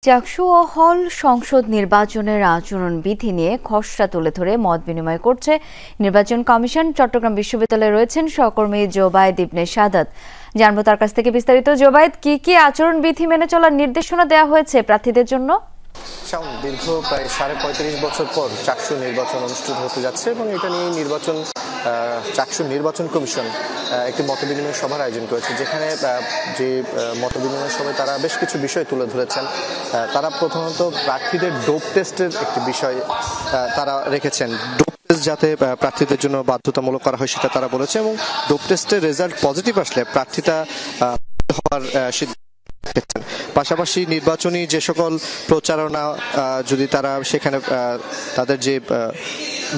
চাকসু ও হল সংসদ নির্বাচনের আচরণবিধি নিয়ে খসড়া তুলে ধরে মত বিনিময় করছে নির্বাচন কমিশন। চট্টগ্রাম বিশ্ববিদ্যালয়ে রয়েছেন সহকর্মী জোবায়েদ ইবনে সাদাত। জানবো তার কাছ থেকে বিস্তারিত। জোবায়েদ, কি কি আচরণবিধি মেনে চলার নির্দেশনা দেওয়া হয়েছে প্রার্থীদের জন্য? দীর্ঘ প্রায় 35.5 বছর পর চাকসু নির্বাচন অনুষ্ঠিত হতে যাচ্ছে এবং এটা নিয়ে চাকসু নির্বাচন কমিশন একটি মতবিনিময় সভার আয়োজন করেছে, যেখানে যে মতবিনিময় সভায় তারা বেশ কিছু বিষয় তুলে ধরেছেন। তারা প্রথমত প্রার্থীদের ডোপ টেস্টের একটি বিষয় তারা রেখেছেন। ডোপ টেস্ট যাতে প্রার্থীদের জন্য বাধ্যতামূলক করা হয় সেটা তারা বলেছে, এবং ডোপ টেস্টের রেজাল্ট পজিটিভ আসলে প্রার্থীতা হওয়ার পাশাপাশি নির্বাচনী যে সকল প্রচারণা যদি তারা সেখানে তাদের যে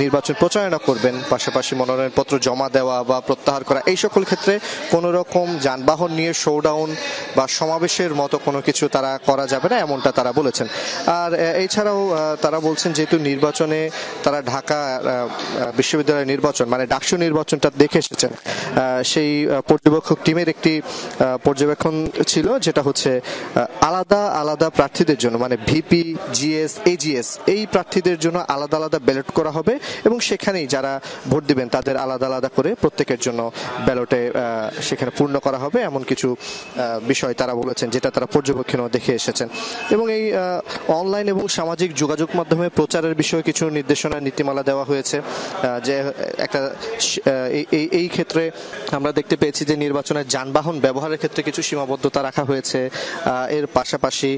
নির্বাচন প্রচারণা করবেন, পাশাপাশি মনোনয়নপত্র জমা দেওয়া বা প্রত্যাহার করা, এই সকল ক্ষেত্রে কোনো রকম যানবাহন নিয়ে শোডাউন বা সমাবেশের মতো কোনো কিছু তারা করা যাবে না, এমনটা তারা বলেছেন। আর এছাড়াও তারা বলছেন যেহেতু নির্বাচনে তারা ঢাকা বিশ্ববিদ্যালয়ের নির্বাচন মানে ডাকসু নির্বাচনটা দেখে এসেছেন, সেই পর্যবেক্ষক টিমের একটি পর্যবেক্ষণ ছিল যেটা হচ্ছে আলাদা আলাদা প্রার্থীদের জন্য মানে ভিপি, জিএস, এজিএস এই প্রার্থীদের জন্য আলাদা আলাদা ব্যালট করা হবে এবং সেখানেই যারা ভোট দিবেন তাদের আলাদা আলাদা করে প্রত্যেকের জন্য ব্যালটে সেখানে পূর্ণ করা হবে, এমন কিছু বিষয় তারা বলেছেন যেটা তারা পর্যবেক্ষণও দেখে এসেছেন। এবং এই অনলাইন এবং সামাজিক যোগাযোগ মাধ্যমে প্রচারের বিষয়ে কিছু নির্দেশনা নীতিমালা দেওয়া হয়েছে, যে একটা এই ক্ষেত্রে আমরা দেখতে পেয়েছি যে নির্বাচনের যানবাহন ব্যবহারের ক্ষেত্রে কিছু সীমাবদ্ধতা রাখা হয়েছে। এর পাশাপাশি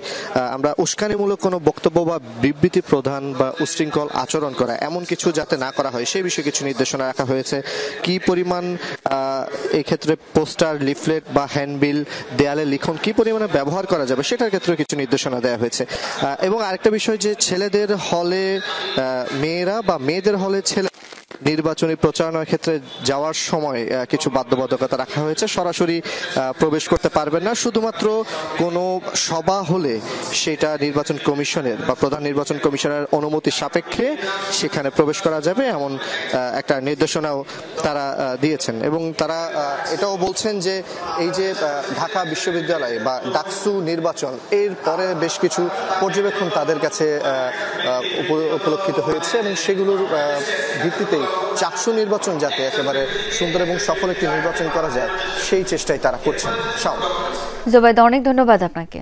আমরা উস্কানিমূলক কোনো বক্তব্য বা বিবৃতি প্রদান বা উচ্ছৃঙ্খল আচরণ করা এমন কিছু যাতে না করা হয় সেই বিষয়ে কিছু নির্দেশনা রাখা হয়েছে। কি পরিমাণ এই ক্ষেত্রে পোস্টার, লিফলেট বা হ্যান্ডবিল, দেয়ালে লিখন কি পরিমাণে ব্যবহার করা যাবে সেটার ক্ষেত্রে কিছু নির্দেশনা দেওয়া হয়েছে। এবং আরেকটা বিষয় যে ছেলেদের হলে মেয়েরা বা মেয়েদের হলে ছেলে নির্বাচনী প্রচারণার ক্ষেত্রে যাওয়ার সময় কিছু বাধ্যবাধকতা রাখা হয়েছে। সরাসরি প্রবেশ করতে পারবেন না, শুধুমাত্র কোনো সভা হলে সেটা নির্বাচন কমিশনের বা প্রধান নির্বাচন কমিশনের অনুমতি সাপেক্ষে সেখানে প্রবেশ করা যাবে, এমন একটা নির্দেশনাও তারা দিয়েছেন। এবং তারা এটাও বলছেন যে এই যে ঢাকা বিশ্ববিদ্যালয় বা ডাকসু নির্বাচন এর পরে বেশ কিছু পর্যবেক্ষণ তাদের কাছে উপলক্ষিত হয়েছে এবং সেগুলোর ভিত্তিতেই চাকসু নির্বাচন যাতে একেবারে সুন্দর এবং সফল একটি নির্বাচন করা যায় সেই চেষ্টাই তারা করছেন। জোবায়েদ, অনেক ধন্যবাদ আপনাকে।